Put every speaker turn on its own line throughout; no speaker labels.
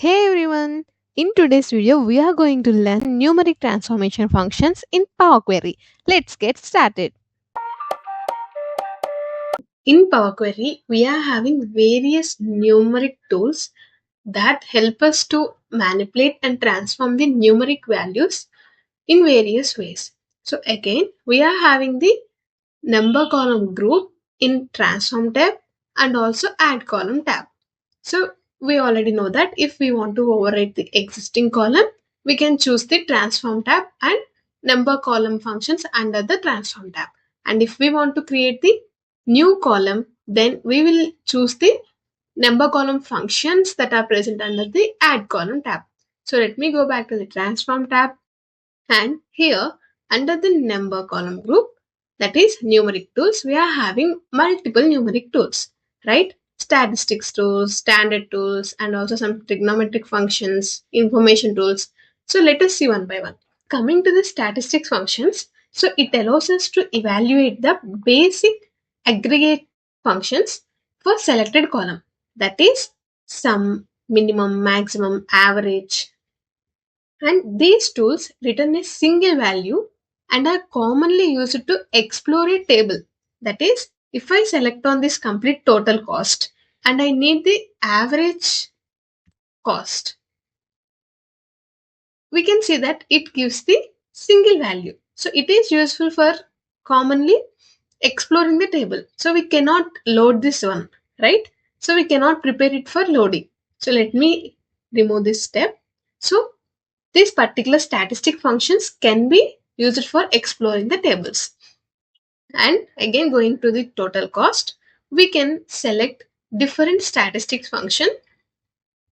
Hey everyone! In today's video, we are going to learn numeric transformation functions in Power Query. Let's get started. In Power Query, we are having various numeric tools that help us to manipulate and transform the numeric values in various ways. So again, we are having the number column group in transform tab and also add column tab. So we already know that if we want to overwrite the existing column, we can choose the transform tab and number column functions under the transform tab. And if we want to create the new column, then we will choose the number column functions that are present under the add column tab. So let me go back to the transform tab, and here under the number column group, that is numeric tools, we are having multiple numeric tools, right? Statistics tools, standard tools, and also some trigonometric functions, information tools. So let us see one by one. Coming to the statistics functions, so it allows us to evaluate the basic aggregate functions for selected column. That is sum, minimum, maximum, average, and these tools return a single value and are commonly used to explore a table. That is, if I select on this complete total cost and I need the average cost, we can see that it gives the single value. So it is useful for commonly exploring the table. So we cannot load this one, right? So we cannot prepare it for loading. So let me remove this step. So these particular statistic functions can be used for exploring the tables. And again, going to the total cost, we can select different statistics function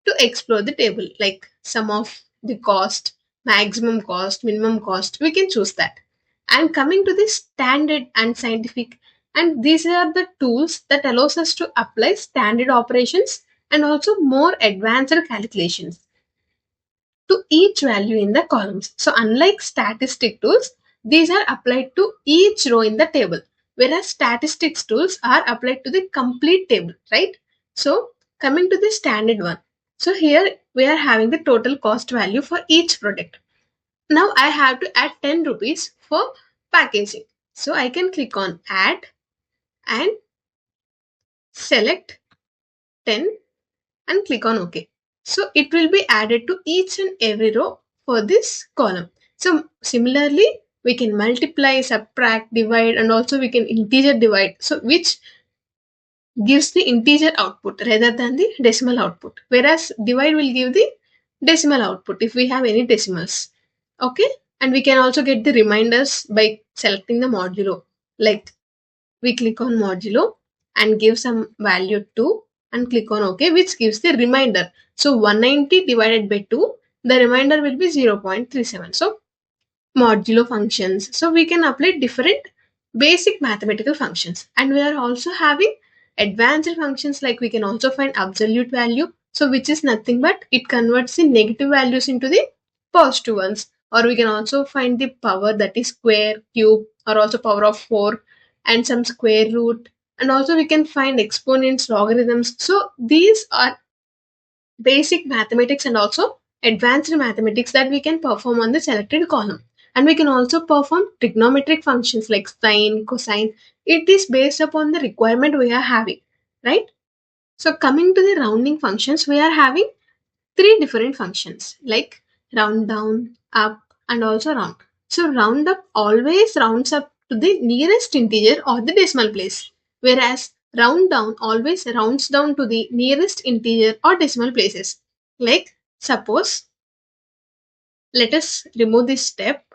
to explore the table, like sum of the cost, maximum cost, minimum cost. We can choose that. And coming to the standard and scientific, and these are the tools that allows us to apply standard operations and also more advanced calculations to each value in the columns. So unlike statistic tools, these are applied to each row in the table, whereas statistics tools are applied to the complete table, right? So coming to the standard one. So here we are having the total cost value for each product. Now I have to add 10 rupees for packaging. So I can click on add and select 10 and click on OK. So it will be added to each and every row for this column. So similarly, we can multiply, subtract, divide, and also we can integer divide. So which gives the integer output rather than the decimal output. Whereas divide will give the decimal output if we have any decimals. Okay. And we can also get the reminders by selecting the modulo. Like we click on modulo and give some value 2 and click on OK, which gives the reminder. So 190 divided by 2, the remainder will be 0.37. So modulo functions. So we can apply different basic mathematical functions. And we are also having advanced functions, like we can also find absolute value. So which is nothing but it converts the negative values into the positive ones. Or we can also find the power, that is square, cube, or also power of 4 and some square root. And also we can find exponents, logarithms. So these are basic mathematics and also advanced mathematics that we can perform on the selected column. And we can also perform trigonometric functions like sine, cosine. It is based upon the requirement we are having, right? So coming to the rounding functions, we are having three different functions like round down, up, and also round. So round up always rounds up to the nearest integer or the decimal place, whereas round down always rounds down to the nearest integer or decimal places. Like suppose, let us remove this step,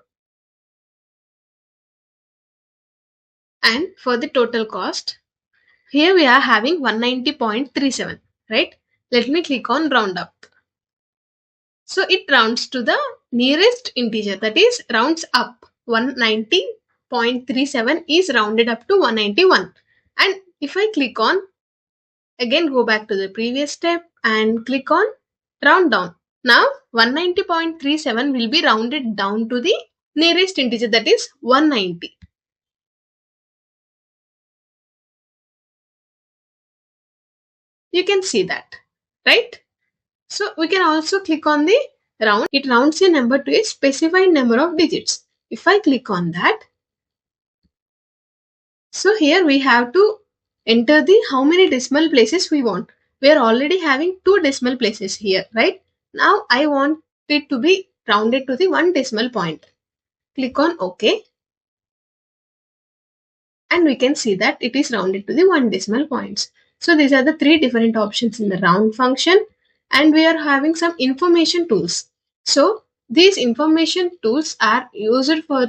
and for the total cost, here we are having 190.37, right? Let me click on round up. So it rounds to the nearest integer, that is rounds up. 190.37 is rounded up to 191. And if I click on, again go back to the previous step and click on round down. Now 190.37 will be rounded down to the nearest integer, that is 190. You can see that, right? So we can also click on the round. It rounds a number to a specified number of digits. If I click on that, so here we have to enter the how many decimal places we want. We are already having 2 decimal places here, right? Now I want it to be rounded to the 1 decimal point. Click on OK, and we can see that it is rounded to the 1 decimal points. So these are the 3 different options in the round function, and we are having some information tools. So these information tools are used for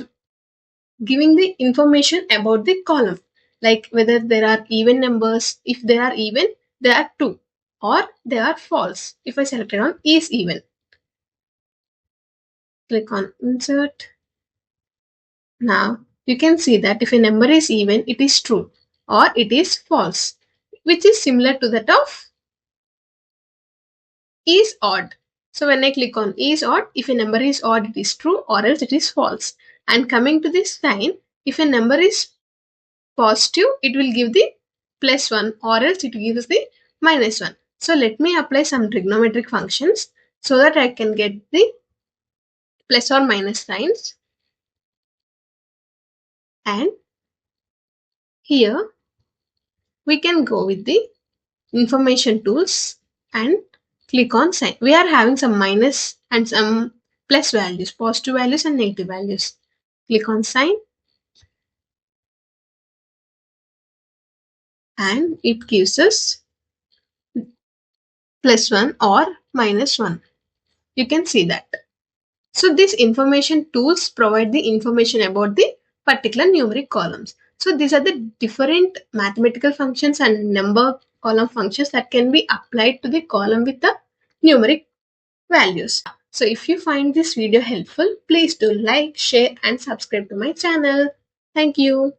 giving the information about the column, like whether there are even numbers. If they are even, they are true, or they are false. If I selected on is even, click on insert. Now you can see that if a number is even, it is true or it is false, which is similar to that of is odd. So when I click on is odd, if a number is odd, it is true or else it is false. And coming to this sign, if a number is positive, it will give the +1 or else it gives the -1. So let me apply some trigonometric functions so that I can get the plus or minus signs. And here we can go with the information tools and click on sign. We are having some minus and some plus values, positive values and negative values. Click on sign and it gives us +1 or -1. You can see that. So these information tools provide the information about the particular numeric columns. So these are the different mathematical functions and number column functions that can be applied to the column with the numeric values. So if you find this video helpful, please do like, share and subscribe to my channel. Thank you.